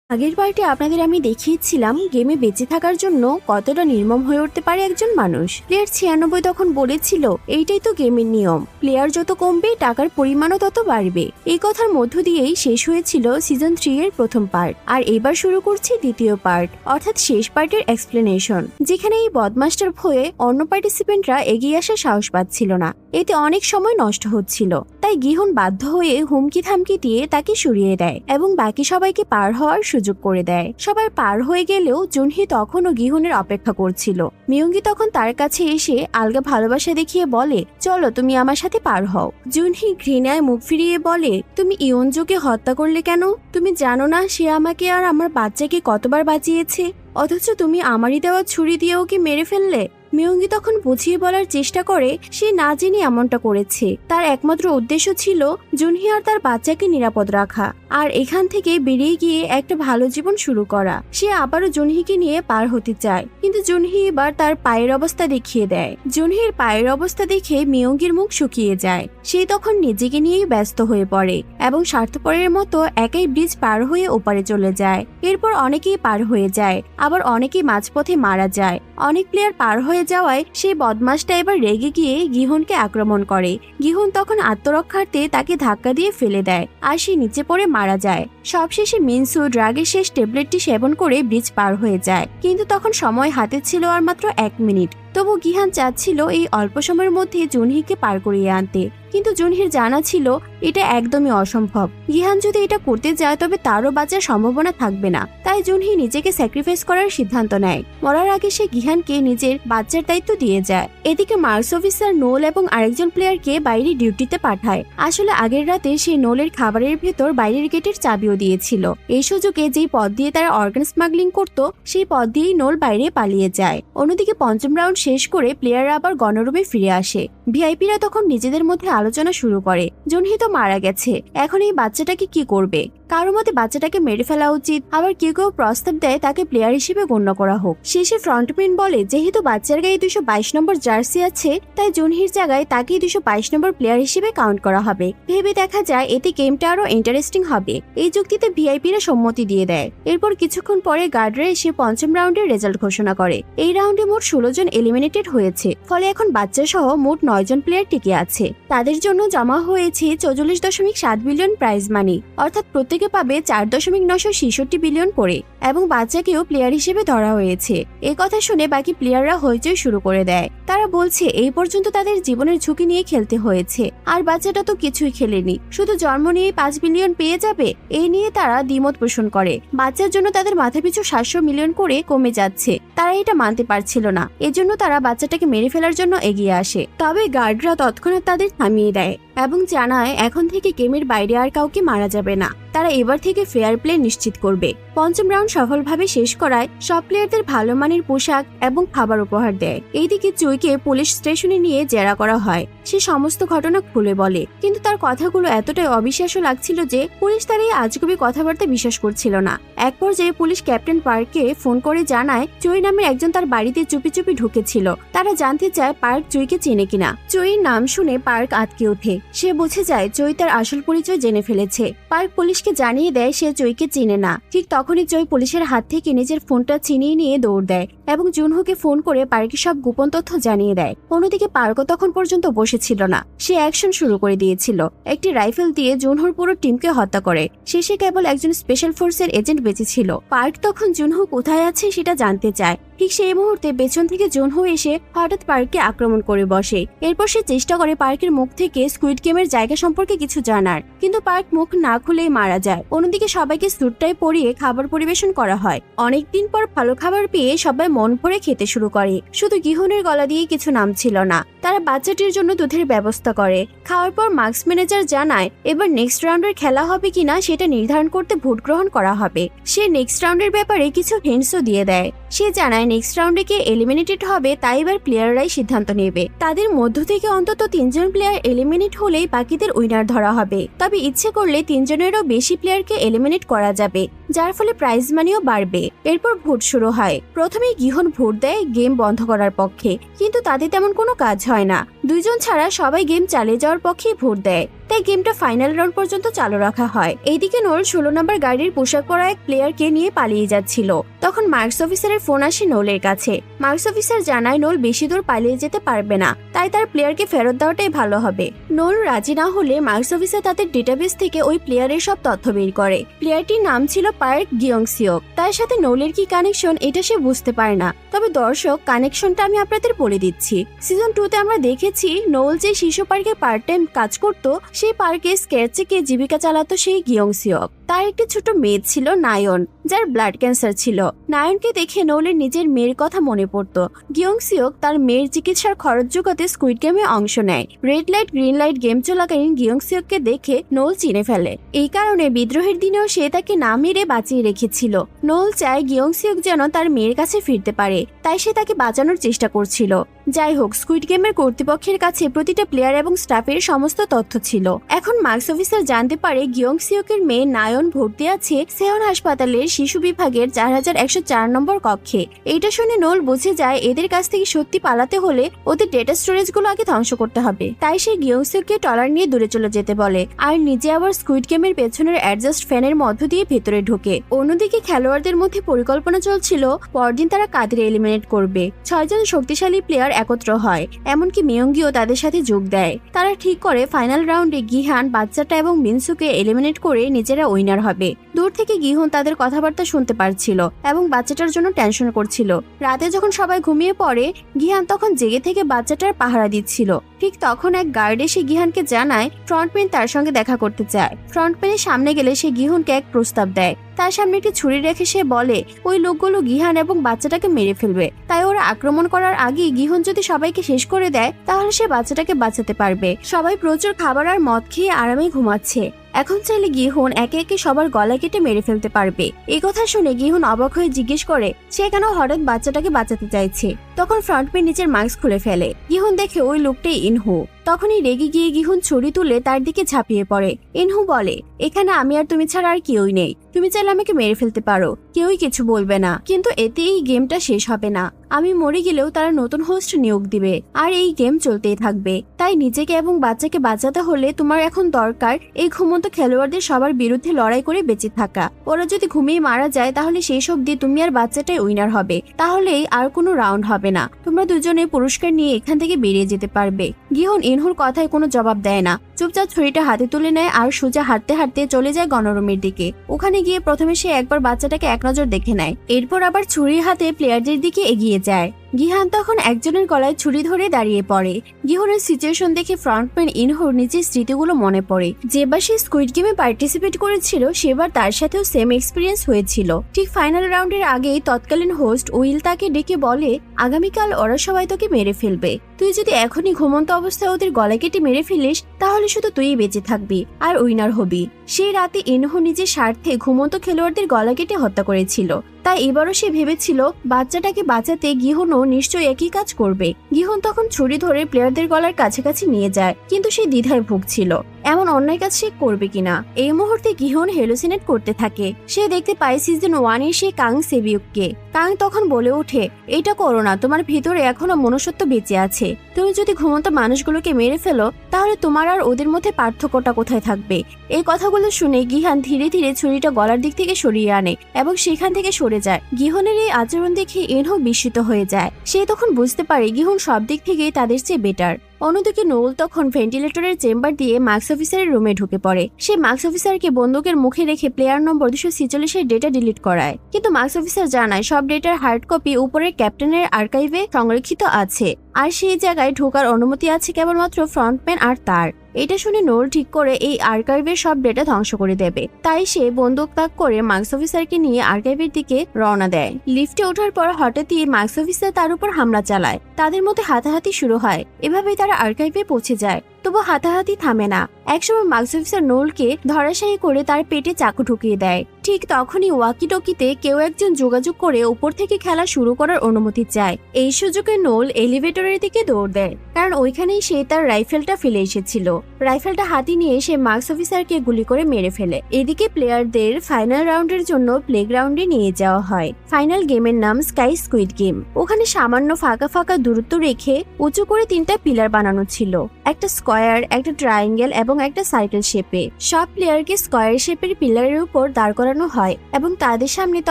আগের পার্টে আপনাদের আমি দেখিয়েছিলাম গেমে বেঁচে থাকার জন্য কতটা নির্মম হয়ে উঠতে পারে একজন মানুষ। প্লেয়ার 96 তখন বলেছিল এইটাই তো গেমের নিয়ম, প্লেয়ার যত কমবে টাকার পরিমাণও তত বাড়বে। এই কথার মধ্য দিয়েই শেষ হয়েছিল সিজন 3 এর প্রথম পার্ট। আর এবার শুরু করছি দ্বিতীয় পার্ট, অর্থাৎ শেষ পার্টের এক্সপ্লেনেশন, যেখানে এই বদমাস্টার ভয়ে অন্য পার্টিসিপেন্টরা এগিয়ে আসার সাহস পাচ্ছিল না। এতে অনেক সময় নষ্ট হচ্ছিল, তাই গিহন বাধ্য হয়ে হুমকি থামকি দিয়ে তাকে সরিয়ে দেয় এবং বাকি সবাইকে পার হওয়ার সুযোগ করে দেয়। সবাই পার হয়ে গেলেও জুনহি তখনও গিহনের অপেক্ষা করছিল। মিয়ঙ্গি তখন তার কাছে এসে আলগা ভালোবাসা দেখিয়ে বলে, চলো তুমি আমার সাথে পার হও। জুনহি ঘৃণায় মুখ ফিরিয়ে বলে, তুমি ইয়নজোকে হত্যা করলে কেন? তুমি জানো না সে আমাকে আর আমার বাচ্চাকে কতবার বাঁচিয়েছে, অথচ তুমি আমারই দেওয়া ছুরি দিয়ে ওকে মেরে ফেললে। মিয়ঙ্গি তখন বুঝিয়ে বলার চেষ্টা করে সে না জেনে এমনটা করেছে। তার একমাত্র উদ্দেশ্য ছিল জুনহি আর তার বাচ্চাকে নিরাপদ রাখা, আর এখান থেকে বেরিয়ে গিয়ে একটা ভালো জীবন শুরু করা। সে আবারও জুনহিকে নিয়ে পার হতে চায়, কিন্তু জুনহি এবার তার পায়ের অবস্থা দেখিয়ে দেয়। জুনহির পায়ের অবস্থা দেখে মিয়ঙ্গির মুখ শুকিয়ে যায়। সে তখন নিজেকে নিয়েই ব্যস্ত হয়ে পড়ে এবং স্বার্থপরের মতো একাই ব্রিজ পার হয়ে ওপারে চলে যায়। এরপর অনেকেই পার হয়ে যায়, আবার অনেকেই মাঝপথে মারা যায়। অনেক প্লেয়ার পার হয়ে যাওয়ায় সেই বদমাশটা এবার রেগে গিয়ে গিহনকে আক্রমণ করে। গিহন তখন আত্মরক্ষার্থে তাকে ধাক্কা দিয়ে ফেলে দেয়, আর সে নিচে পড়ে মারা যায়। সবশেষে মিনসু ড্রাগের শেষ ট্যাবলেটটি সেবন করে ব্রিজ পার হয়ে যায়, কিন্তু তখন সময় হাতে ছিল আর মাত্র 1 মিনিট। তবু গিহান চাচ্ছিল এই অল্প সময়ের মধ্যে জুনহিকে পার করিয়ে আনতে, কিন্তু জুনহির জানা ছিল এটা একদমই অসম্ভব। গিহান যদি এটা করতে যায় তবে তারও বাঁচার সম্ভাবনা থাকবে না। তাই জুনহি নিজেকে স্যাক্রিফাইস করার সিদ্ধান্ত নেয়। মরার আগে সে গিহানকে নিজের বাচ্চার দায়িত্ব দিয়ে যায়। এদিকে মার্স অফিসার নোল এবং আরেকজন প্লেয়ারকে বাইরে ডিউটিতে পাঠায়। আসলে আগের রাতে সে নোলের খাবারের ভেতর বাইরের গেটের চাবিও দিয়েছিল। এই সুযোগে যেই পথ দিয়ে তারা অর্গান স্মাগলিং করত সেই পথ দিয়েই নোল বাইরে পালিয়ে যায়। অন্যদিকে পঞ্চম রাউন্ড শেষ করে প্লেয়াররা আবার গণরুমে ফিরে আসে। ভিআইপিরা তখন নিজেদের মধ্যে আলোচনা শুরু করে, জুনহি তো মারা গেছে, এখন এই বাচ্চাটাকে কি করবে? কারো মতে বাচ্চাটাকে মেরে ফেলা উচিত, আবার কেউ কেউ প্রস্তাব দেয় তাকে প্লেয়ার হিসেবে গণ্য করা হোক। শেষে ফ্রন্টম্যান বলে যেহেতু বাচ্চার গায়ে 222 নম্বর জার্সি আছে, তাই জুনহির জায়গায় তাকেই 222 নম্বর প্লেয়ার হিসেবে কাউন্ট করা হবে। ভেবে দেখা যায় এতে গেমটা আরো ইন্টারেস্টিং হবে। এই যুক্তিতে ভিআইপিরা সম্মতি দিয়ে দেয়। এরপর কিছুক্ষণ পরে গার্ডরা এসে পঞ্চম রাউন্ডের রেজাল্ট ঘোষণা করে। এই রাউন্ডে মোট 16 জন এলিমিনেটেড হয়েছে, ফলে এখন বাচ্চা সহ মোট 9 জন প্লেয়ার টিকে আছে। তাদের জন্য জমা হয়েছে 44.7 বিলিয়ন প্রাইজ মানি, অর্থাৎ প্রত্যেকে পাবে 4.966 বিলিয়ন করে, এবং বাচ্চাকেও প্লেয়ার হিসেবে ধরা হয়েছে। এ কথা শুনে বাকি প্লেয়াররা হইচই শুরু করে দেয়। তারা বলছে এই পর্যন্ত তাদের জীবনের ঝুঁকি নিয়ে খেলতে হয়েছে, আর বাচ্চাটা তো কিছুই খেলেনি, শুধু জন্ম নিয়ে 5 বিলিয়ন পেয়ে যাবে। এই নিয়ে তারা দ্বিমত পোষণ করে। বাচ্চার জন্য তাদের মাথাপিছু 700 মিলিয়ন করে কমে যাচ্ছে। তারা এটা মানতে পারছিল না, এজন্য তারা বাচ্চাটাকে মেরে ফেলার জন্য এগিয়ে আসে। তবে গার্ডরা তৎক্ষণাৎ তাদের থামিয়ে দেয় এবং জানায় এখন থেকে গেমের বাইরে আর কাউকে মারা যাবে না। তারা এবার থেকে ফেয়ার প্লে নিশ্চিত করবে। পঞ্চম রাউন্ড সফলভাবে শেষ করায় সব প্লেয়ারদের ভালো মানের পোশাক এবং খাবার উপহার দেয়। এইদিকে চুইকে পুলিশ স্টেশনে নিয়ে জেরা করা হয়। সে সমস্ত ঘটনা খুলে বলে, কিন্তু তার কথাগুলো এতটাই অবিশ্বাস্য লাগছিল যে পুলিশ তার এই আজগুবি কথাবার্তা বিশ্বাস করছিল না। এক পর্যায়ে পুলিশ ক্যাপ্টেন পার্ককে ফোন করে জানায় চুই নামের একজন তার বাড়িতে চুপি চুপি ঢুকেছিল। তারা জানতে চায় পার্ক চুইকে চেনে কিনা। চুইয়ের নাম শুনে পার্ক আটকে ওঠে। সে বুঝে যায় চুই তার আসল পরিচয় জেনে ফেলেছে। পার্ক পুলিশকে জানিয়ে দেয় সে চুইকে চিনে না। ঠিক তখনই চুই পুলিশের হাত থেকে নিজের ফোনটা ছিনিয়ে নিয়ে দৌড় দেয় এবং জুনহুকে ফোন করে পার্কের সব গোপন তথ্য জানিয়ে দেয়। অন্যদিকে পার্কও তখন পর্যন্ত বসেছিল না, সে অ্যাকশন শুরু করে দিয়েছিল। একটি রাইফেল দিয়ে জুনহুর পুরো টিমকে হত্যা করে। শেষে কেবল একজন স্পেশাল ফোর্সের এজেন্ট বেঁচে ছিল। পার্ক তখন জুনহু কোথায় আছে সেটা জানতে চায়। ঠিক সেই মুহূর্তে পেছন থেকে জুনহু এসে হঠাৎ পার্ককে আক্রমণ করে বসে। এরপর সে চেষ্টা করে পার্কের মুখ থেকে স্কুইড গেমের জায়গা সম্পর্কে কিছু জানার, কিন্তু পার্ক মুখ না খুলেই মারা যায়। অন্যদিকে সবাইকে স্যুটটাই পরিয়ে খাবার পরিবেশন করা হয়। অনেকদিন পর ভালো খাবার পেয়ে সবাই মন ভরে খেতে শুরু করে। শুধু গিহনের গলা দিয়ে কিছু নাম ছিল না। তারা বাচ্চাটির জন্য দুধের ব্যবস্থা করে। খাওয়ার পর মার্কস ম্যানেজার জানায় এবার নেক্সট রাউন্ডের খেলা হবে কিনা সেটা নির্ধারণ করতে ভোট গ্রহণ করা হবে। সে নেক্সট রাউন্ডের ব্যাপারে কিছু হিন্টসও দিয়ে দেয়। সে জানায় নেক্সট রাউন্ডে কে এলিমিনেটেড হবে তাই এবার প্লেয়াররাই সিদ্ধান্ত নেবে। তাদের মধ্য থেকে অন্তত 3 জন প্লেয়ার এলিমিনেট হলেই বাকিদের উইনার ধরা হবে। তবে ইচ্ছে করলে 3 জনেরও বেশি প্লেয়ারকে এলিমিনেট করা যাবে, যার ফলে প্রাইজ মানিও বাড়বে। এরপর ভোট শুরু হয়। প্রথমেই গিহন ভোট দেয় গেম বন্ধ করার পক্ষে, কিন্তু তাতে তেমন কোনো কাজ হয় না। 2 জন ছাড়া সবাই গেম চালিয়ে যাওয়ার পক্ষেই ভোট দেয়। তাই গেমটা ফাইনাল রাউন্ড পর্যন্ত চালু রাখা হয়। এইদিকে নোল 16 নম্বর গাড়ির পোশাক পরা এক প্লেয়ারকে নিয়ে পালিয়ে যাচ্ছিল। তখন মার্কস অফিসারের ফোন আসে নোলের কাছে। মার্কস অফিসার জানায় নোল বেশি দূর পালিয়ে যেতে পারবে না, তাই তার প্লেয়ারকে ফেরত দেওয়াটাই ভালো হবে। নোল রাজি না হলে মার্কস অফিসার তাদের ডেটাবেস থেকে ওই প্লেয়ারের সব তথ্য বের করে। প্লেয়ারটির নাম ছিল পার্ক গিয়ংসিওক। তার সাথে নোলের কি কানেকশন এটা সে বুঝতে পারে না। তবে দর্শক, কানেকশনটা আমি আপনাদের বলে দিচ্ছি। সিজন 2 তে আমরা দেখেছি নোল যে শিশু পার্কে পার্ট টাইম কাজ করত, সেই পার্কে স্কেচে জীবিকা চালাতো সেই গিয়ংসিওক। তার একটি ছোট মেয়ে ছিল নায়ন, যার ব্লাড ক্যান্সার ছিল। নায়নকে দেখে নোলের নিজের মেয়ের কথা মনে পড়তো। গিয়ংসিওক তার মেয়ের চিকিৎসার খরচ জোগাতে স্কুইড গেমে অংশ নেয়। Red light green light game চলাকালীন গিয়ংসিওককে দেখে নোল চিনে ফেলে। এই কারণে বিদ্রোহের দিনেও সে তাকে না মেরে বাঁচিয়ে রেখেছিল। নোল চায় গিয়ংসিওক যেন তার মেয়ের কাছে ফিরতে পারে, তাই সে তাকে বাঁচানোর চেষ্টা করছিল। যাই হোক, স্কুইড গেমের কর্তৃপক্ষের কাছে প্রতিটা প্লেয়ার এবং স্টাফের সমস্ত তথ্য ছিল। এখন মার্কস অফিসার জানতে পারে গিয়ংসিওকের মেয়ে নায়ন ভর্তি আছে সেওন হাসপাতালের শিশু বিভাগের 4104 নম্বর কক্ষে। এইটা শুনে নোল বুঝে যায় এদের কাছ থেকে সত্যি পালাতে হলে ওদের ডেটা স্টোরেজ গুলো আগে ধ্বংস করতে হবে। তাই সে গিয়ংসিওককে ট্রলার নিয়ে দূরে চলে যেতে বলে, আর নিজে আবার স্কুইড গেমের পেছনের অ্যাডজাস্ট ফ্যানের মধ্য দিয়ে ভেতরে ঢোকে। অন্যদিকে খেলোয়াড়দের মধ্যে পরিকল্পনা চলছিল পরদিন তারা কাদের এলিমিনেট করবে। 6 জন শক্তিশালী প্লেয়ার একত্র হয়, এমনকি মিয়ঙ্গিও তাদের সাথে যোগ দেয়। তারা ঠিক করে ফাইনাল রাউন্ডে গিহান, বাচ্চাটা এবং মিনসুকে এলিমিনেট করে নিজেরা উইনার হবে। দূর থেকে গিহন তাদের কথাবার্তা শুনতে পারছিল এবং বাচ্চাটার জন্য টেনশন করছিল। রাতে যখন সবাই ঘুমিয়ে পড়ে, গিহান তখন জেগে থেকে বাচ্চাটার পাহারা দিচ্ছিল। ঠিক তখন এক গার্ড এসে গিহানকে জানায় ফ্রন্টম্যান তার সঙ্গে দেখা করতে চায়। ফ্রন্টম্যানের সামনে গেলে সে গিহনকে এক প্রস্তাব দেয়। তার সামনে একটি ছুরি রেখে সে বলে ওই লোকগুলো গিহান এবং বাচ্চাটাকে মেরে ফেলবে, তাই ওরা আক্রমণ করার আগে গিহন যদি সবাইকে শেষ করে দেয় তাহলে সে বাচ্চাটাকে বাঁচাতে পারবে। সবাই প্রচুর খাবার আর মদ খেয়ে আরামে ঘুমাচ্ছে। এখন চাইলে গিহন একে একে সবার গলা কেটে মেরে ফেলতে পারবে। এই কথা শুনে গিহন অবাক হয়ে জিজ্ঞেস করে সে কেন হঠাৎ বাচ্চাটাকে বাঁচাতে চাইছে। তখন ফ্রন্টম্যান নিচের মাস্ক খুলে ফেলে। গিহন দেখে ওই লোকটাই ইনহু। তখনই রেগে গিয়ে গিহন ছুরি তুলে তার দিকে ঝাঁপিয়ে পড়ে। ইনহু বলে, এখানে আমি আর তুমি ছাড়া আর কেউই নেই, তুমি চাইলে আমাকে মেরে ফেলতে পারো, কেউই কিছু বলবে না, কিন্তু এতে এই গেমটা শেষ হবে না। আমি মরে গেলেও তারা নতুন হোস্ট নিয়োগ দিবে আর এই গেম চলতেই থাকবে। তাই নিজেকে এবং বাচ্চাকে বাঁচাতে হলে তোমার এখন দরকার এই ঘুমন্ত খেলোয়াড়দের সবার বিরুদ্ধে লড়াই করে বেঁচে থাকা। ওরা যদি ঘুমিয়ে মারা যায় তাহলে সেই সব দিয়ে তুমি আর বাচ্চাটাই উইনার হবে, তাহলেই আর কোনো রাউন্ড হবে না। তোমরা দুজনে পুরস্কার নিয়ে এখান থেকে বেরিয়ে যেতে পারবে। গিহন ইনহুর কথায় কোনো জবাব দেয় না, চুপচাপ ছুরিটা হাতে তুলে নেয় আর সোজা হাঁটতে হাঁটতে চলে যায় গণরুমের দিকে। ওখানে গিয়ে প্রথমে সে একবার বাচ্চাটাকে এক নজর দেখে নেয়, এরপর আবার ছুরির হাতে প্লেয়ারদের দিকে এগিয়ে যায়। গিহান তখন একজনের গলায় ছুরি ধরে দাঁড়িয়ে পড়ে। গিহনের সিচুয়েশন দেখে ফ্রন্টম্যান ইনহুর নিজের স্মৃতিগুলো মনে পড়ে। যেবার সে স্কুইড গেমে পার্টিসিপেট করেছিল সেবার তার সাথেও সেম এক্সপিরিয়েন্স হয়েছিল। ঠিক ফাইনাল রাউন্ডের আগেই তৎকালীন হোস্ট উইল তাকে ডেকে বলে আগামীকাল ওরা সবাই তোকে মেরে ফেলবে। তুই যদি এখনই ঘুমন্ত অবস্থায় ওদের গলা কেটে মেরে ফেলিস তাহলে শুধু তুই বেঁচে থাকবি আর উইনার হবি। সেই রাতে ইনহু নিজের স্বার্থে ঘুমন্ত খেলোয়াড়দের গলা কেটে হত্যা করেছিল। তাই এবারও সে ভেবেছিল বাচ্চাটাকে বাঁচাতে গিহনও নিশ্চয়ই একই কাজ করবে। গিহন তখন ছুরি ধরে প্লেয়ারদের গলার কাছাকাছি নিয়ে যায়, কিন্তু সে দ্বিধায় ভুগছিল এমন অন্যায় কাজ সে করবে কিনা। এই মুহূর্তে গিহন হেলুসিনেট করতে থাকে। সে দেখতে পায় সিজন 1 এ সে কাং সেবিউককে। কাং তখন বলে ওঠে, এটা করো না, তোমার ভিতরে এখনো মনুষ্যত্ব বেঁচে আছে। তুমি যদি ঘুমন্ত মানুষগুলোকে মেরে ফেলো তাহলে তোমার আর ওদের মধ্যে পার্থক্যটা কোথায় থাকবে। এই কথাগুলো শুনে গিহান ধীরে ধীরে ছুরিটা গলার দিক থেকে সরিয়ে আনে এবং সেখান থেকে সরে যায়। গিহনের এই আচরণ দেখে ইনহু বিস্মিত হয়ে যায়। সে তখন বুঝতে পারে গিহন সব দিক থেকেই তাদের চেয়ে বেটার। অন্যদিকে নোল তখন ভেন্টিলেটরের চেম্বার দিয়ে মার্কস অফিসারের রুমে ঢুকে পড়ে। সে মার্কস অফিসারকে বন্দুকের মুখে রেখে প্লেয়ার নম্বর 246 ডেটা ডিলিট করায়, কিন্তু মার্কস অফিসার জানায় সব ডেটার হার্ড কপি উপরের ক্যাপ্টেনের আর্কাইভে সংরক্ষিত আছে আর সেই জায়গায় ঢোকার অনুমতি আছে কেবলমাত্র ফ্রন্টম্যান আর তার। এটা শুনে নোল ঠিক করে এই আর্কাইভের সব ডেটা ধ্বংস করে দেবে। তাই সে বন্দুক তাক করে মার্কস অফিসারকে নিয়ে আর্কাইভের দিকে রওনা দেয়। লিফটে ওঠার পর হঠাৎই মার্কস অফিসার তার উপর হামলা চালায়। তাদের মধ্যে হাতাহাতি শুরু হয়। এভাবেই তারা আর্কাইভে পৌঁছে যায়। তবু হাতাহাতি থামে না। একসময় মার্কস অফিসার নোলকে ধরাশায়ী করে তার পেটে চাকু ঢুকিয়ে দেয়। ঠিক তখনই ওয়াকি টকিতে কেউ একজন যোগাযোগ করে উপর থেকে খেলা শুরু করার অনুমতি চায়। এই সুযোগে নোল এলিভেটরের দিকে দৌড় দেয়, কারণ ওইখানেই সে তার রাইফেলটা ফেলে এসেছিল। রাইফেলটা হাতে নিয়ে সে মার্কস অফিসারকে গুলি করে মেরে ফেলে। এদিকে প্লেয়ারদের ফাইনাল রাউন্ডের জন্য প্লেগ্রাউন্ডে নিয়ে যাওয়া হয়। ফাইনাল গেমের নাম স্কাই স্কুইড গেম। ওখানে সামান্য ফাঁকা ফাঁকা দূরত্ব রেখে উঁচু করে 3টা পিলার বানানো ছিল। একটা স্কোয়ার, একটা ট্রায়াঙ্গেল এবং একটা সার্কেল শেপে। সব প্লেয়ারকে স্কোয়ার শেপের পিলারের উপর দাঁড় করানো হয় এবং তাদের সামনে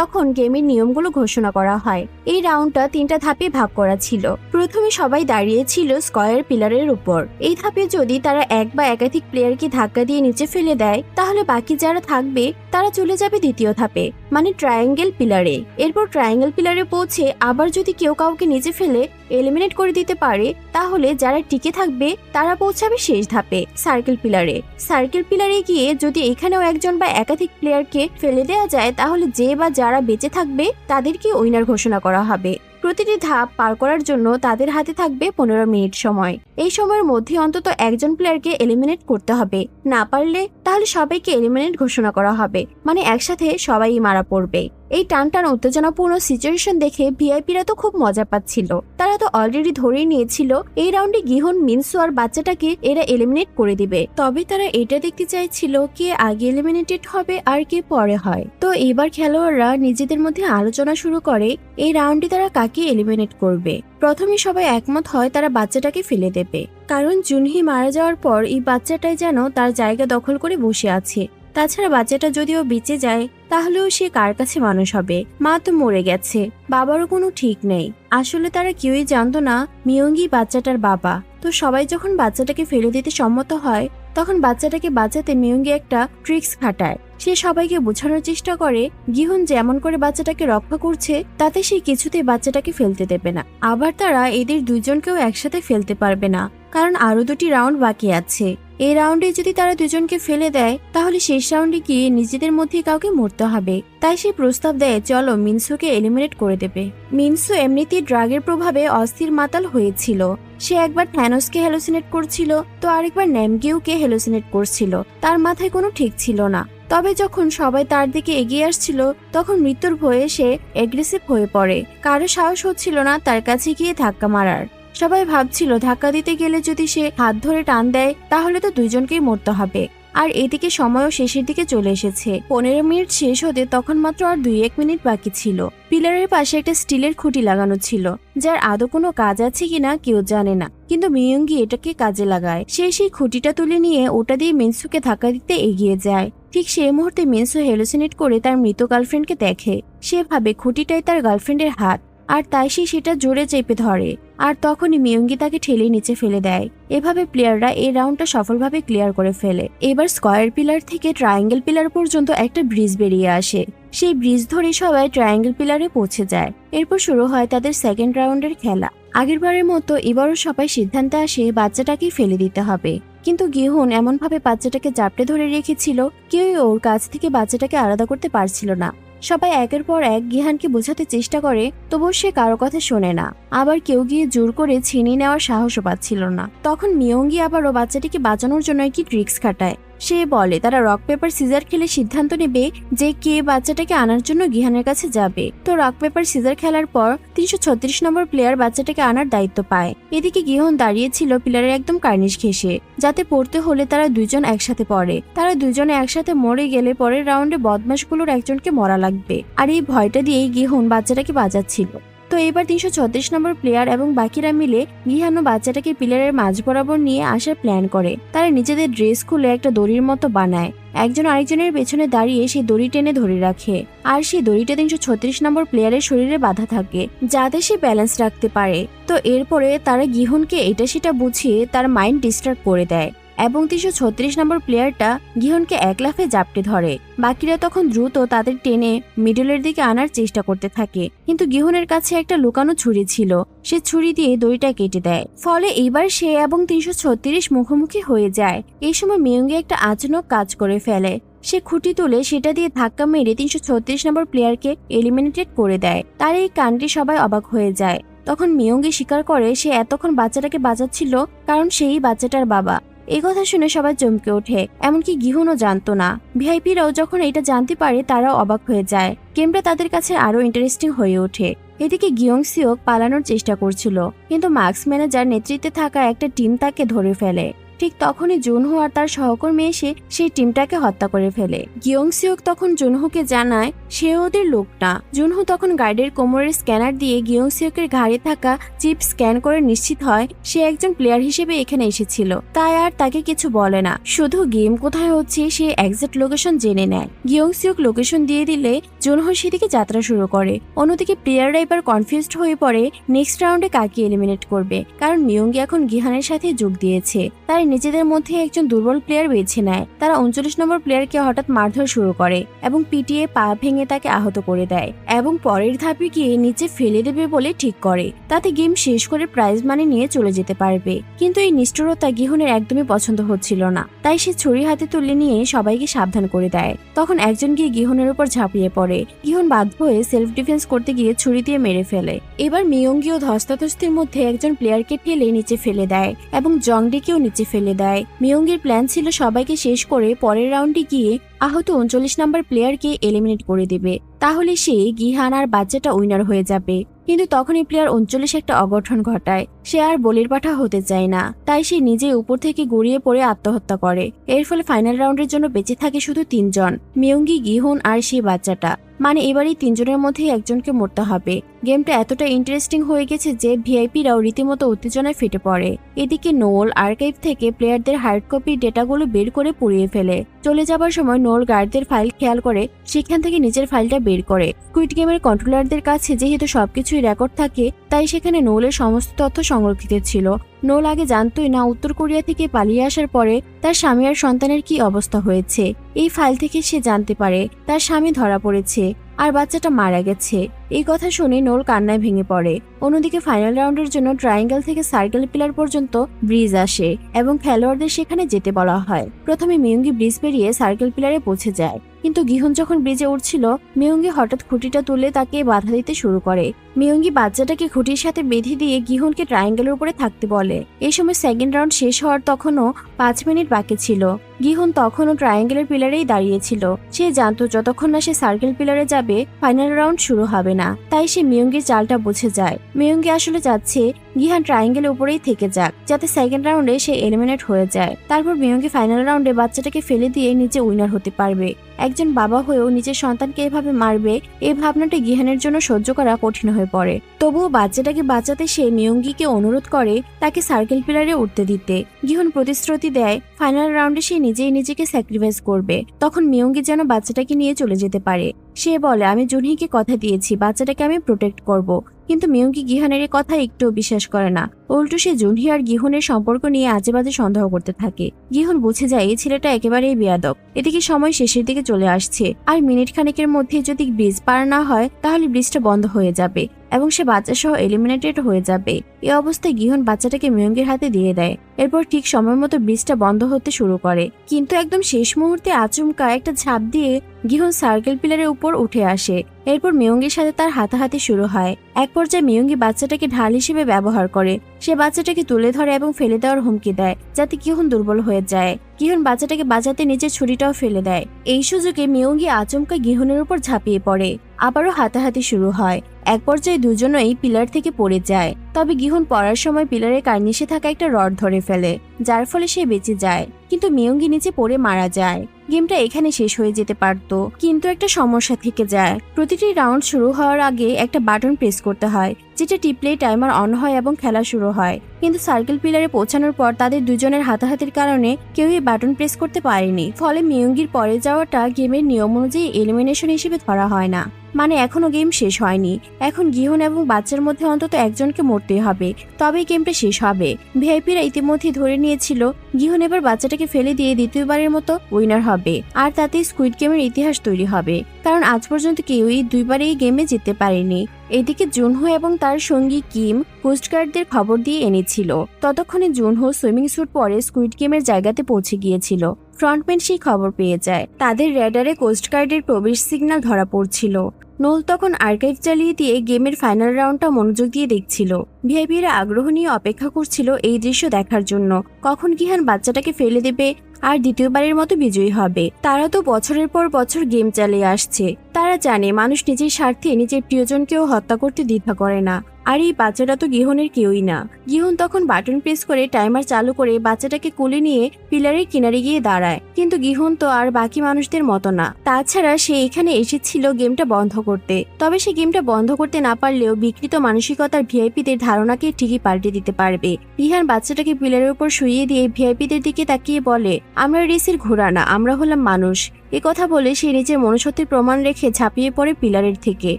তখন গেমের নিয়মগুলো ঘোষণা করা হয়। এই রাউন্ডটা 3টা ধাপে ভাগ করা ছিল। প্রথমে সবাই দাঁড়িয়েছিল স্কোয়ার পিলারের উপর। এই ধাপে যদি তারা এক বা একাধিক প্লেয়ারকে ধাক্কা দিয়ে নিচে ফেলে দেয় তাহলে বাকি যারা থাকবে তারা চলে যাবে দ্বিতীয় ধাপে, মানে ট্রায়াঙ্গেল পিলারে। এরপর ট্রায়াঙ্গেল পিলারে পৌঁছে আবার যদি কেউ কাউকে নিচে ফেলে এলিমিনেট করে দিতে পারে তাহলে যারা টিকে থাকবে তারা পৌঁছাবে শেষ ধাপে, সার্কেল পিলারে। সার্কেল পিলারে গিয়ে যদি এখানেও একজন বা একাধিক প্লেয়ারকে ফেলে দেওয়া যায় তাহলে যে বা যারা বেঁচে থাকবে তাদেরকে উইনার ঘোষণা করা হবে। প্রতিটি ধাপ পার করার জন্য তাদের হাতে থাকবে 15 মিনিট সময়। এই সময়ের মধ্যে অন্তত একজন প্লেয়ারকে এলিমিনেট করতে হবে, না পারলে তাহলে সবাইকে এলিমিনেট ঘোষণা করা হবে, মানে একসাথে সবাই মারা পড়বে। এই টানটান উত্তেজনাপূর্ণ সিচুয়েশন দেখে ভিআইপিরা তো খুব মজা পাচ্ছিল। তারা তো অলরেডি ধরেই নিয়েছিল এই রাউন্ডে গিহন, মিনসু আর বাচ্চাটাকে এরা এলিমিনেট করে দিবে। তবে তারা এটা দেখতে চাইছিল কে আগে এলিমিনেটেড হবে আর কে পরে হয়। তো এবার খেলোয়াড়রা নিজেদের মধ্যে আলোচনা শুরু করে এই রাউন্ডে তারা কাকে এলিমিনেট করবে। প্রথমে সবাই একমত হয় তারা বাচ্চাটাকে ফেলে দেবে, কারণ জুনহি মারা যাওয়ার পর এই বাচ্চাটাই যেন তার জায়গা দখল করে বসে আছে। তাছাড়া বাচ্চাটা যদিও বেঁচে যায় তাহলেও সে কার কাছে মানুষ হবে? মা তো মরে গেছে, বাবারও কোনো ঠিক নেই। আসলে তারা কেউই জানতো না মিয়ঙ্গি বাচ্চাটার বাবা। তো সবাই যখন বাচ্চাটাকে ফেলে দিতে সম্মত হয় তখন বাচ্চাটাকে বাঁচাতে মিয়ঙ্গি একটা ট্রিক্স খাটায়। সে সবাইকে বোঝানোর চেষ্টা করে গিহন যেমন করে বাচ্চাটাকে রক্ষা করছে তাতে সে কিছুতেই বাচ্চাটাকে ফেলতে দেবে না। আবার তারা এদের দুজনকেও একসাথে ফেলতে পারবে না, কারণ আরো 2টি রাউন্ড বাকি আছে। এই রাউন্ডে যদি তারা দুজনকে ফেলে দেয় তাহলে শেষ রাউন্ডে গিয়ে নিজেদের মধ্যে কাউকে মরতে হবে। তাই সে প্রস্তাব দেয় চলো মিনসুকে এলিমিনেট করে দেবে। মিনসু এমনিতেই ড্রাগের প্রভাবে অস্থির মাতাল হয়েছিল। সে একবার থ্যানোসকে হ্যালোসিনেট করছিল তো আরেকবার ন্যামগিউকে হ্যালোসিনেট করছিল। তার মাথায় কোনো ঠিক ছিল না। তবে যখন সবাই তার দিকে এগিয়ে আসছিল তখন মৃত্যুর ভয়ে সে এগ্রেসিভ হয়ে পড়ে। কারো সাহস হচ্ছিল না তার কাছে গিয়ে ধাক্কা মারার। সবাই ভাবছিল ধাক্কা দিতে গেলে যদি সে হাত ধরে টান দেয় তাহলে তো দুইজনকেই মরতে হবে। আর এদিকে সময়ও শেষের দিকে চলে এসেছে। 15 মিনিট শেষ হতে তখন মাত্র আর 2-1 মিনিট বাকি ছিল। পিলারের পাশে একটা স্টিলের খুঁটি লাগানো ছিল, যার আদৌ কোনো কাজ আছে কিনা কেউ জানে না, কিন্তু মিয়ঙ্গি এটাকে কাজে লাগায়। সে সেই খুঁটিটা তুলে নিয়ে ওটা দিয়ে মিনসুকে ধাক্কা দিতে এগিয়ে যায়। ঠিক সেই মুহূর্তে মিনসু হ্যালোসিনেট করে তার মৃত গার্লফ্রেন্ডকে দেখে। সে ভাবে খুঁটিটাই তার গার্লফ্রেন্ডের হাত, আর তাই সে সেটা জোরে চেপে ধরে। আর তখনই মিয়ঙ্গি তাকে ঠেলে নিচে ফেলে দেয়। এভাবে প্লেয়াররা এই রাউন্ডটা সফলভাবে ক্লিয়ার করে ফেলে। এবার স্কয়ার পিলার থেকে ট্রায়াঙ্গেল পিলার পর্যন্ত একটা ব্রিজ বেরিয়ে আসে। সেই ব্রিজ ধরে সবাই ট্রায়াঙ্গেল পিলারে পৌঁছে যায়। এরপর শুরু হয় তাদের সেকেন্ড রাউন্ডের খেলা। আগেরবারের মতো এবারও সবাই সিদ্ধান্তে আসে বাচ্চাটাকেই ফেলে দিতে হবে। কিন্তু গিহন এমনভাবে বাচ্চাটাকে জাপটে ধরে রেখেছিল কেউই ওর কাছ থেকে বাচ্চাটাকে আলাদা করতে পারছিল না। সবাই একের পর এক গিহানকে বোঝাতে চেষ্টা করে, তবুও সে কারো কথা শোনে না। আবার কেউ গিয়ে জোর করে ছিনিয়ে নেওয়ার সাহসও পাচ্ছিল না। তখন মিয়ঙ্গি আবারও বাচ্চাটিকে বাঁচানোর জন্য একটি ট্রিক্স খাটায়। সে বলে তারা রক পেপার সিজার খেলে সিদ্ধান্ত নেবে যে কে বাচ্চাটাকে আনার জন্য গিহানের কাছে যাবে। তো রক পেপার সিজার খেলার পর 336 নম্বর প্লেয়ার বাচ্চাটাকে আনার দায়িত্ব পায়। এদিকে গিহন দাঁড়িয়েছিল পিলারের একদম কার্নিশ ঘেঁষে, যাতে পড়তে হলে তারা দুইজন একসাথে পড়ে। তারা দুজনে একসাথে মরে গেলে পরের রাউন্ডে বদমাশগুলোর একজনকে মরা লাগবে। আর এই ভয়টা দিয়েই গিহন বাচ্চাটাকে বাঁচাচ্ছিল। তো এবার 336 নম্বর প্লেয়ার এবং বাকিরা মিলে গিহান ও বাচ্চাটাকে পিলারের মাঝ বরাবর নিয়ে আসার প্ল্যান করে। তারা নিজেদের ড্রেস খুলে একটা দড়ির মতো বানায়। একজন আরেকজনের পেছনে দাঁড়িয়ে সেই দড়ি টেনে ধরে রাখে। আর সেই দড়িটা 336 নম্বর প্লেয়ারের শরীরে বাঁধা থাকে, যাতে সে ব্যালেন্স রাখতে পারে। তো এরপরে তারা গিহনকে এটা সেটা বুঝিয়ে তার মাইন্ড ডিস্ট্রাক্ট করে দেয় এবং 336 নম্বর প্লেয়ারটা গিহনকে এক লাফে জাপটে ধরে। বাকিরা তখন দ্রুত তাদের টেনে মিডলের দিকে আনার চেষ্টা করতে থাকে, কিন্তু গিহনের কাছে একটা লুকানো ছুরি ছিল। সে ছুরি দিয়ে দড়িটা কেটে দেয়। ফলে এইবার সে এবং 336 মুখোমুখি হয়ে যায়। এই সময় মিয়ঙ্গি একটা আচানক কাজ করে ফেলে। সে খুঁটি তুলে সেটা দিয়ে ধাক্কা মেরে 336 নম্বর প্লেয়ারকে এলিমিনেটেড করে দেয়। তার এই কাণ্ডে সবাই অবাক হয়ে যায়। তখন মিয়ঙ্গি স্বীকার করে সে এতক্ষণ বাচ্চাটাকে বাঁচাচ্ছিল কারণ সেই বাচ্চাটার বাবা। এই কথা শুনে সবাই চমকে ওঠে, এমনকি গিহনও জানতো না। ভিআইপিরাও যখন এটা জানতে পারে তারাও অবাক হয়ে যায়। গেমটা তাদের কাছে আরো ইন্টারেস্টিং হয়ে ওঠে। এদিকে গিয়ং সিওক পালানোর চেষ্টা করছিল, কিন্তু মার্কস ম্যানেজার নেতৃত্বে থাকা একটা টিম তাকে ধরে ফেলে। ঠিক তখনই জুনহো আর তার সহকর্মী এসে সেই টিমটাকে হত্যা করে ফেলে। গিয়ং সিওক তখন জুনহোকে জানায় সে ওদের লোক না। জুনহো তখন গার্ডের কোমরের স্ক্যানার দিয়ে গিয়ং সিওকের ঘাড়ে থাকা চিপ স্ক্যান করে নিশ্চিত হয় সে একজন প্লেয়ার হিসেবে এখানে এসেছিল, তাই আর তাকে কিছু বলে না, শুধু গেম কোথায় হচ্ছে সে এক্সাক্ট লোকেশন জেনে নেয়। গিয়ং সিওক লোকেশন দিয়ে দিলে জুনহো সেদিকে যাত্রা শুরু করে। অন্যদিকে প্লেয়াররা এবার কনফিউজড হয়ে পড়ে নেক্সট রাউন্ডে কাকে এলিমিনেট করবে, কারণ মিয়ঙ্গি এখন গিহানের সাথে যোগ দিয়েছে। তারা নিজেদের মধ্যে একজন দুর্বল প্লেয়ার বেছে নেয়। তারা 39 নম্বর প্লেয়ারকে হঠাৎ মারধর শুরু করে এবং পিটিয়ে পা ভেঙে তাকে আহত করে দেয় এবং পরের ধাপে গিয়ে নিচে ফেলে দেবে বলে ঠিক করে, তাতে গেম শেষ করে প্রাইজ মানি নিয়ে চলে যেতে পারবে। কিন্তু এই নিষ্ঠুরতা গিহনের একদমই পছন্দ হচ্ছিল না, তাই সে ছুরি হাতে তুলে নিয়ে সবাইকে সাবধান করে দেয়। তখন একজন গিয়ে গিহনের উপর ঝাঁপিয়ে পড়ে। গিহন বাধ্য হয়ে সেলফ ডিফেন্স করতে গিয়ে ছুরি দিয়ে মেরে ফেলে। এবার মিয়ঙ্গি ও ধস্তাধস্তির মধ্যে একজন প্লেয়ারকে ঠেলে নিচে ফেলে দেয় এবং জংডিকেও নিচে ফেলে দেয়। মিয়ঙ্গির প্ল্যান ছিল সবাইকে শেষ করে পরের রাউন্ডে গিয়ে আহত 39 নম্বর প্লেয়ারকে এলিমিনেট করে দেবে, তাহলে সে গিহান আর বাচ্চাটা উইনার হয়ে যাবে। কিন্তু তখনই প্লেয়ার 39 একটা অঘটন ঘটায়। সে আর বলির পাঠা হতে চায় না, তাই সে নিজে উপর থেকে গড়িয়ে পড়ে আত্মহত্যা করে। এর ফলে ফাইনাল রাউন্ডের জন্য বেঁচে থাকে শুধু 3 জন, মিয়ঙ্গি, গিহন আর সেই বাচ্চাটা। মানে এবারই 3 জনের মধ্যে একজনকে মরতে হবে। গেমটা এতটা ইন্টারেস্টিং হয়ে গেছে যে ভিআইপিরাও রীতিমতো উত্তেজনায় ফেটে পড়ে। এদিকে নোল আর্কাইভ থেকে প্লেয়ারদের হার্ড কপি ডেটাগুলো বের করে পুড়িয়ে ফেলে। চলে যাবার সময় নোল গার্ডদের ফাইল খেয়াল করে সেখান থেকে নিজের ফাইলটা বের করে। স্কুইড গেমের কন্ট্রোলারদের কাছে যেহেতু সবকিছুই রেকর্ড থাকে, তাই সেখানে নোলের সমস্ত তথ্য সংরক্ষিত ছিল। নোল আগে জানতোই না উত্তর কোরিয়া থেকে পালিয়ে আসার পরে তার স্বামী আর সন্তানের কি অবস্থা হয়েছে। এই ফাইল থেকে সে জানতে পারে তার স্বামী ধরা পড়েছে আর বাচ্চাটা মারা গেছে। এই কথা শুনে নোল কান্নায় ভেঙে পড়ে। অন্যদিকে ফাইনাল রাউন্ডের জন্য ট্রায়াঙ্গেল থেকে সার্কেল পিলার পর্যন্ত ব্রিজ আসে এবং খেলোয়াড়দের সেখানে যেতে বলা হয়। প্রথমে মিয়ঙ্গি ব্রিজ পেরিয়ে সার্কেল পিলারে পৌঁছে যায়, কিন্তু গিহন যখন ব্রিজে উঠছিল মিয়ঙ্গি হঠাৎ খুঁটিটা তুলে তাকে বাধা দিতে শুরু করে। মিয়ঙ্গি বাচ্চাটাকে খুঁটির সাথে বেঁধে দিয়ে গিহনকে ট্রায়াঙ্গেলের উপরে থাকতে বলে। এই সময় সেকেন্ড রাউন্ড শেষ হওয়ার তখনও 5 মিনিট বাকি ছিল। গিহন তখনও ট্রায়াঙ্গেলের পিলারেই দাঁড়িয়েছিল। সে জানতো যতক্ষণ না সে সার্কেল পিলারে যাবে ফাইনাল রাউন্ড শুরু হবে না, তাই সে মিয়ঙ্গির চালটা বুঝে যায়। মিয়ঙ্গি আসলে চাচ্ছে গিহান ট্রায়াঙ্গেলের উপরেই থেকে যাক, যাতে সেকেন্ড রাউন্ডে সে এলিমিনেট হয়ে যায়। তারপর মিয়ঙ্গি ফাইনাল রাউন্ডে বাচ্চাটাকে ফেলে দিয়ে নিচে উইনার হতে পারবে। একজন বাবা হয়েও নিজের সন্তানকে এভাবে মারবে, এই ভাবনাটা গিহানের জন্য সহ্য করা কঠিন হয়ে পড়ে। তবুও বাচ্চাটাকে বাঁচাতে সে মিয়ঙ্গিকে অনুরোধ করে তাকে সার্কেল পিলারে উঠতে দিতে। গিহন প্রতিশ্রুতি দেয় ফাইনাল রাউন্ডে সে নিজেই নিজেকে স্যাক্রিফাইস করবে। তখন মিয়ঙ্গি যেন বাচ্চাটাকে নিয়ে চলে যেতে পারে। সে বলে, আমি জুনহিকে কথা দিয়েছি বাচ্চাটাকে আমি প্রোটেক্ট করব। কিন্তু মিয়ঙ্গি গিহানের কথা একটু বিশ্বাস করে না। উল্টো সে জুনহি আর গিহনের সম্পর্ক নিয়ে আজেবাজে সন্দেহ করতে থাকে। গিহন বুঝে যায় এই ছেলেটা একেবারেই বেয়াদব। এদিকে সময় শেষের দিকে চলে আসছে, আর মিনিট খানেকের মধ্যে যদি ব্রিজ পার না হয় তাহলে ব্রিজটা বন্ধ হয়ে যাবে এবং সে বাচ্চা সহ এলিমিনেটেড হয়ে যাবে। এই অবস্থায় গিহন বাচ্চাটাকে মিয়ঙ্গির হাতে দিয়ে দেয়। এরপর ঠিক সময় মতো ব্রিজটা বন্ধ হতে শুরু করে, কিন্তু একদম শেষ মুহূর্তে আচমকা একটা ঝাঁপ দিয়ে গিহন সার্কেল পিলারের উপর উঠে আসে। এরপর মিয়ঙ্গির সাথে তার হাতাহাতি শুরু হয়। এক পর্যায়ে মিয়ঙ্গি বাচ্চাটাকে ঢাল হিসেবে ব্যবহার করে। সে বাচ্চাটাকে তুলে ধরে এবং ফেলে দেওয়ার হুমকি দেয় যাতে গিহন দুর্বল হয়ে যায়। গিহন বাচ্চাটাকে বাঁচাতে নিজের ছুরিটাও ফেলে দেয়। এই সুযোগে মিয়ঙ্গি আচমকা গিহনের উপর ঝাঁপিয়ে পড়ে। আবারও হাতাহাতি শুরু হয়। এক পর্যায়ে দুজনেই পিলার থেকে পড়ে যায়। তবে গিহন পড়ার সময় পিলারের কার্নিশে থাকা একটা রড ধরে ফেলে, যার ফলে সে বেঁচে যায়। কিন্তু মিয়ঙ্গি নিচে পড়ে মারা যায়। গেমটা এখানে শেষ হয়ে যেতে পারত, কিন্তু একটা সমস্যা থেকে যায়। প্রতিটি রাউন্ড শুরু হওয়ার আগে একটা বাটন প্রেস করতে হয়, যেটা টিপলেই টাইমার অন হয় এবং খেলা শুরু হয়। কিন্তু সার্কেল পিলারে পৌঁছানোর পর তাদের দুজনের হাতাহাতির কারণে কেউই বাটন প্রেস করতে পারেনি। ফলে মিয়ঙ্গির পরে যাওয়াটা গেমের নিয়ম অনুযায়ী এলিমিনেশন হিসেবে ধরা হয় না। মানে এখনো গেম শেষ হয়নি। এখন গিহন এবং বাচ্চার মধ্যে অন্তত একজনকে মরতেই হবে, তবেই গেমটা শেষ হবে। ভিআইপিরা ইতিমধ্যে ধরে নিয়েছিল গিহন এবার বাচ্চাটাকে ফেলে দিয়ে দ্বিতীয়বারের মতো উইনার হবে, আর তাতে স্কুইড গেমের ইতিহাস তৈরি হবে, কারণ আজ পর্যন্ত কেউই দুইবার এই গেমে জিততে পারেনি। এদিকে জুনহো এবং তার সঙ্গী কিম কোস্টগার্ডদের খবর দিয়ে এনেছিল। ততক্ষণে জুনহো সুইমিং স্যুট পরে স্কুইড গেমের জায়গাতে পৌঁছে গিয়েছিল। ফ্রন্টম্যান সেই খবর পেয়ে যায়। তাদের রেডারে কোস্টগার্ডের প্রবেশ সিগন্যাল ধরা পড়ছিল। নোল তখন আর্কাইভ চালিয়ে দিয়ে গেমের ফাইনাল রাউন্ডটা মনোযোগ দিয়ে দেখছিল। ভিআইপিরা আগ্রহ নিয়ে অপেক্ষা করছিল এই দৃশ্য দেখার জন্য, কখন গিহান বাচ্চাটাকে ফেলে দেবে আর দ্বিতীয়বারের মতো বিজয়ী হবে। তারা তো বছরের পর বছর গেম চালিয়ে আসছে, তারা জানে মানুষ নিজের স্বার্থে নিজের প্রিয়জনকেও হত্যা করতে দ্বিধা করে না। আর এই বাচ্চাটা তো গিহনের কেউই না। গিহন তখন বাটন প্রেস করে টাইমার চালু করে বাচ্চাটাকে কোলে নিয়ে পিলারের কিনারে গিয়ে দাঁড়ায়। কিন্তু গিহন তো আর বাকি মানুষদের মতো না। তাছাড়া সে এখানে এসেছিল গেমটা বন্ধ করতে। তবে সে গেমটা বন্ধ করতে না পারলেও বিকৃত মানসিকতার ভিআইপিদের ধারণাকে ঠিকই পাল্টে দিতে পারবে। গিহান বাচ্চাটাকে পিলারের উপর শুইয়ে দিয়ে ভিআইপিদের দিকে তাকিয়ে বলে, আমরা রেসের ঘোড়া না, আমরা হলাম মানুষ। এ কথা বলে সে নিজের মনুষ্যত্বের প্রমাণ রেখে ঝাঁপিয়ে পড়ে পিলারের থেকে,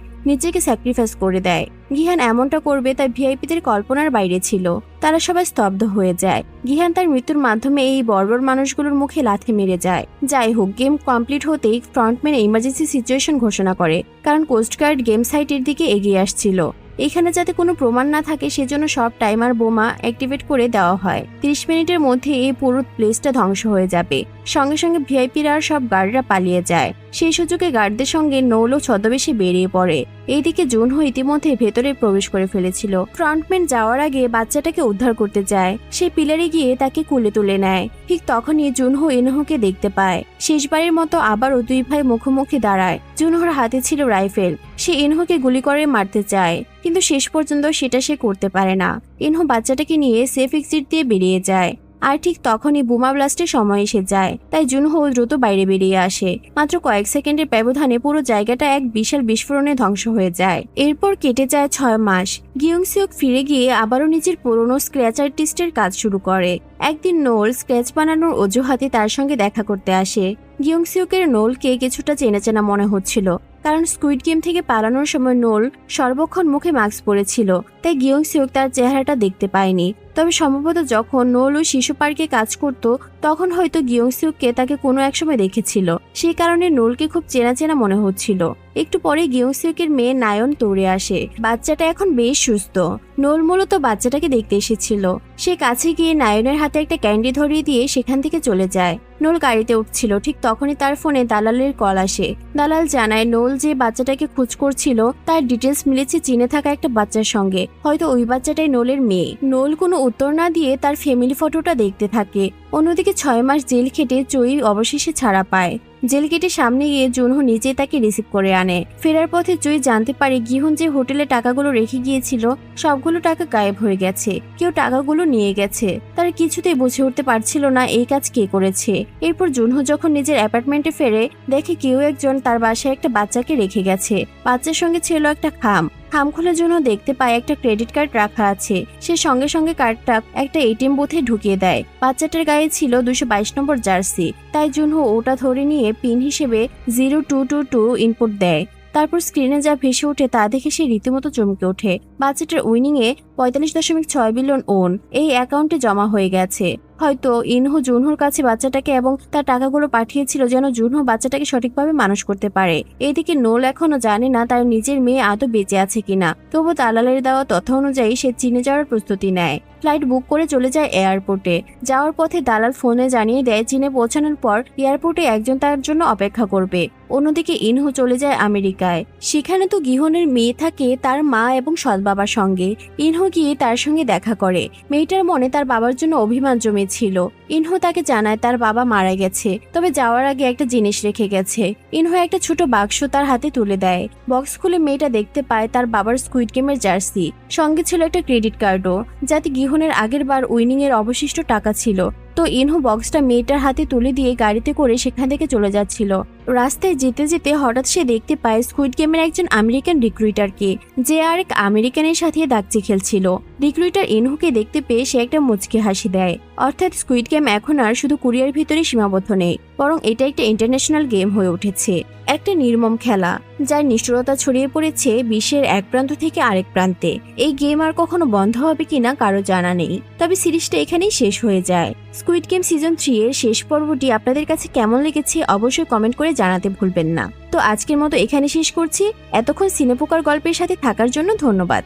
নিজেকে স্যাক্রিফাইস করে দেয়। গিহান এমনটা করবে তার ভিআইপিদের কল্পনার বাইরে ছিল। তারা সবাই স্তব্ধ হয়ে যায়। গিহান তার মৃত্যুর মাধ্যমে এই বর্বর মানুষগুলোর মুখে লাথি মেরে যায়। যাই হোক, গেম কমপ্লিট হতেই ফ্রন্টম্যান ইমার্জেন্সি সিচুয়েশন ঘোষণা করে, কারণ কোস্টগার্ড গেম সাইটের দিকে এগিয়ে আসছিল। এখানে যাতে কোনো প্রমাণ না থাকে সেজন্য সব টাইমার বোমা অ্যাক্টিভেট করে দেওয়া হয়। 30 মিনিটের মধ্যে এই পুরো প্লেসটা ধ্বংস হয়ে যাবে। সঙ্গে সঙ্গে ভিআইপিরা আর সব গার্ডরা পালিয়ে যায়। সেই সুযোগে গার্ডদের সঙ্গে নৌলো ছদ্মবেশে বেরিয়ে পড়ে। এইদিকে জুনহো ইতিমধ্যে ভেতরে প্রবেশ করে ফেলেছিল। ফ্রন্টম্যান যাওয়ার আগে বাচ্চাটাকে উদ্ধার করতে যায়। সে পিলারে গিয়ে তাকে কুলে তুলে নেয়। ঠিক তখনই জুনহো ইনহোকে দেখতে পায়। শেষবারের মতো আবারও দুই ভাই মুখোমুখি দাঁড়ায়। জুনহোর হাতে ছিল রাইফেল। সে ইনহোকে গুলি করে মারতে চায়, কিন্তু শেষ পর্যন্ত সেটা সে করতে পারে না। ইনহো বাচ্চাটাকে নিয়ে সেফ এক্সিট দিয়ে বেরিয়ে যায়। আর ঠিক তখনই বোমা ব্লাস্টের সময় এসে যায়। তাই জুনহো দ্রুত বাইরে বেরিয়ে আসে। মাত্র কয়েক সেকেন্ডের ব্যবধানে পুরো জায়গাটা এক বিশাল বিস্ফোরণে ধ্বংস হয়ে যায়। এরপর কেটে যায় 6 মাস। গিয়ংসিওক ফিরে গিয়ে আবারও নিজের পুরনো স্ক্র্যাচ আর্টিস্টের কাজ শুরু করে। একদিন নোল স্ক্র্যাচ বানানোর অজুহাতে তার সঙ্গে দেখা করতে আসে। গিয়ংসিওকের নোলকে কিছুটা চেনা চেনা মনে হচ্ছিল, কারণ স্কুইড গেম থেকে পালানোর সময় নোল সর্বক্ষণ মুখে মাস্ক পরেছিল। তাই গিয়ংসিওক তার চেহারাটা দেখতে পায়নি। তবে সম্ভবত যখন নোল ওই শিশু পার্কে কাজ করত তখন হয়তো গিয়ংসিওককে তাকে কোনো এক সময় দেখেছিল। সেই কারণে নোলকে খুব চেনা চেনা মনে হচ্ছিল। একটু পরে গিয়ংসিওকের মেয়ে নায়ন দৌড়ে আসে। বাচ্চাটা এখন বেশ সুস্থ। নোল মূলত বাচ্চাটাকে দেখতে এসেছিল। সে কাছে গিয়ে নায়নের হাতে একটা ক্যান্ডি ধরিয়ে দিয়ে সেখান থেকে চলে যায়। নোল গাড়িতে উঠছিল। ঠিক তখনই তার ফোনে দালালের কল আসে। দালাল জানায় নোল যে বাচ্চাটাকে খোঁজ করছিল তার ডিটেলস মিলেছে চীনে থাকা একটা বাচ্চার সঙ্গে। হয়তো ওই বাচ্চাটাই নোলের মেয়ে। নোল কোনো উত্তর না দিয়ে তার ফ্যামিলি ফটোটা দেখতে থাকে। অন্যদিকে 6 মাস জেল খেটে চুই অবশেষে ছাড়া পায়। জেল গেটের সামনে গিয়ে জুনহো নিজে তাকে রিসিভ করে আনে। ফেরার পথে জুই জানতে পারে গিহন যে হোটেলে টাকাগুলো রেখে গিয়েছিল সবগুলো টাকা গায়েব হয়ে গেছে। কেউ টাকাগুলো নিয়ে গেছে। তারা কিছুতেই বুঝে উঠতে পারছিল না এই কাজ কে করেছে। এরপর জুনহো যখন নিজের অ্যাপার্টমেন্টে ফেরে দেখে কেউ একজন তার বাসায় একটা বাচ্চাকে রেখে গেছে। বাচ্চার সঙ্গে ছিল একটা খাম খোলার জন্য দেখতে পায় একটা ক্রেডিট কার্ড রাখা আছে। সে সঙ্গে সঙ্গে কার্ডটা একটা এটিএম বুথে ঢুকিয়ে দেয়। বাচ্চাটার গায়ে ছিল 222 নম্বর জার্সি। তাই জুনহো ওটা ধরে নিয়ে পিন হিসেবে 0222 ইনপুট দেয়। তারপর স্ক্রিনে যা ভেসে ওঠে তা দেখে সে রীতিমতো চমকে ওঠে। বাচ্চাটার উইনিং এ 45.6 বিলিয়ন ওন এই অ্যাকাউন্টে জমা হয়ে গেছে। হয়তো ইনহো জুনহোর কাছে বাচ্চাটাকে এবং তার টাকাগুলো পাঠিয়েছিল যেন জুনহো বাচ্চাটাকে সঠিকভাবে মানুষ করতে পারে। এদিকে নোল এখনো জানে না তার নিজের মেয়ে আদৌ বেঁচে আছে কিনা। তবু দালালের দেওয়া তথ্য অনুযায়ী সে চীনে যাওয়ার প্রস্তুতি নেয়। ফ্লাইট বুক করে চলে যায় এয়ারপোর্টে। যাওয়ার পথে দালাল ফোনে জানিয়ে দেয় চীনে পৌঁছানোর পর এয়ারপোর্টে একজন তার জন্য অপেক্ষা করবে। অন্যদিকে ইনহো চলে যায় আমেরিকায়। সেখানে তো গিহনের মেয়ে থাকে তার মা এবং সৎ বাবার সঙ্গে। ইনহো গিয়ে তার সঙ্গে দেখা করে। মেয়েটার মনে তার বাবার জন্য অভিমান জমেছিল। ইনহো তাকে জানায় তার বাবা মারা গেছে, তবে যাওয়ার আগে একটা জিনিস রেখে গেছে। ইনহো একটা ছোট বাক্স তার হাতে তুলে দেয়। বক্স খুলে মেয়েটা দেখতে পায় তার বাবার স্কুইড গেমের জার্সি। সঙ্গে ছিল একটা ক্রেডিট কার্ডও, যাতে গিহনের আগের বার উইনিং এর অবশিষ্ট টাকা ছিল। তো ইনহো বক্সটা মেয়েটার হাতে তুলে দিয়ে গাড়িতে করে সেখান থেকে চলে যাচ্ছিল। রাস্তায় যেতে যেতে হঠাৎ সে দেখতে পায় স্কুইড গেমের একজন আমেরিকান রিক্রুইটারকে, যে আরেক আমেরিকানের সাথে দাগচে খেলছিল। রিক্রুইটার ইনহোকে দেখতে পেয়ে সে একটা মুচকি হাসি দেয়। অর্থাৎ স্কুইড গেম এখন আর শুধু কোরিয়ার ভিতরে সীমাবদ্ধ নেই, বরং এটা একটা ইন্টারন্যাশনাল গেম হয়ে উঠেছে। একটা নির্মম খেলা যার নিষ্ঠুরতা ছড়িয়ে পড়েছে বিশ্বের এক প্রান্ত থেকে আরেক প্রান্তে। এই গেম আর কখনো বন্ধ হবে কিনা কারো জানা নেই। তবে সিরিজটা এখানেই শেষ হয়ে যায়। স্কুইড গেম সিজন 3 এর শেষ পর্বটি আপনাদের কাছে কেমন লেগেছে অবশ্যই কমেন্ট করে জানাতে ভুলবেন না। তো আজকের মতো এখানে শেষ করছি। এতক্ষণ সিনেপোকার গল্পের সাথে থাকার জন্য ধন্যবাদ।